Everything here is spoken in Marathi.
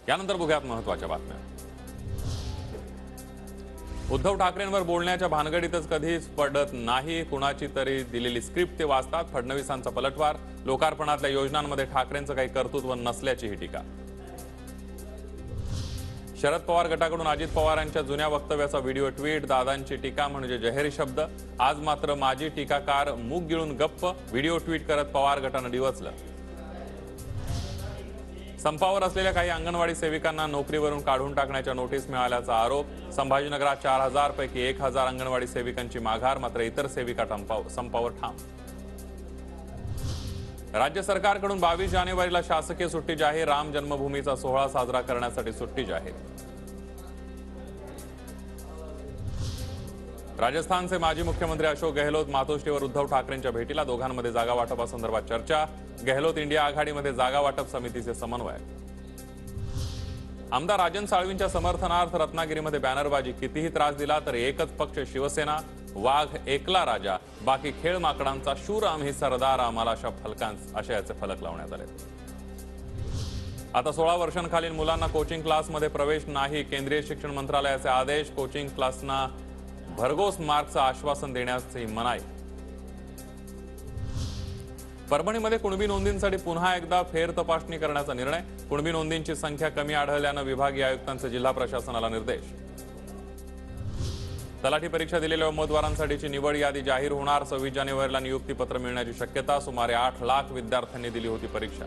यानंतर बघूयात महत्त्वाच्या बातम्या। उद्धव ठाकरेंवर बोलण्याच्या भानगडीतच कधीच पडत नाही, कुणाची तरी दिलेली स्क्रिप्ट ते वाचतात। फडणवीसांचा पलटवार, लोकार्पणातल्या योजनांमध्ये ठाकरेंचं काही कर्तृत्व नसल्याची ही टीका। शरद पवार गटाकडून अजित पवारांच्या जुन्या वक्तव्याचा व्हिडिओ ट्विट, दादांची टीका म्हणजे जाहीर शब्द। आज मात्र माजी टीकाकार मूग गिळून गप्प, व्हिडिओ ट्विट करत पवार गटानं डिवचलं। संपावर असलेल्या काही अंगणवाडी सेविकांना नोकरीवरून काढून टाकण्याच्या नोटीस मिळाल्याचा आरोप। संभाजीनगरात 4000 पैकी 1000 अंगणवाडी सेविकांची माघार, मात्र इतर सेविका संपावर ठाम। राज्य सरकारकडून 22 जानेवारीला शासकीय सुट्टी जाहीर, राम जन्मभूमीचा सोहळा साजरा करण्यासाठी सुट्टी जाहीर। राजस्थानचे माजी मुख्यमंत्री अशोक गेहलोत मातोश्रीवर उद्धव ठाकरेंच्या भेटीला, दोघांमध्ये जागा वाटपासंदर्भात चर्चा। गेहलोत इंडिया आघाडीमध्ये जागा वाटप समितीचे समन्वय। आमदार राजन साळवींच्या समर्थनार्थ रत्नागिरीमध्ये बॅनरबाजी, कितीही त्रास दिला तर एकच पक्ष शिवसेना, वाघ एकला राजा, बाकी खेळ माकडांचा, शूर आम्ही सरदार, आम्हाला आशयाचे फलक लावण्यात आले। आता 16 वर्षांखालील मुलांना कोचिंग क्लासमध्ये प्रवेश नाही, केंद्रीय शिक्षण मंत्रालयाचे आदेश। कोचिंग क्लासना भरघोस मार्कचं आश्वासन देण्याची मनाई। परभणीमध्ये कुणबी नोंदींसाठी पुन्हा एकदा फेर तपासणी करण्याचा निर्णय, कुणबी नोंदींची संख्या कमी आढळल्यानं विभागीय आयुक्तांचे जिल्हा प्रशासनाला निर्देश। तलाठी परीक्षा दिलेल्या उमेदवारांसाठीची निवड यादी जाहीर होणार, 26 जानेवारीला नियुक्ती पत्र मिळण्याची शक्यता। सुमारे 8 लाख विद्यार्थ्यांनी दिली होती परीक्षा।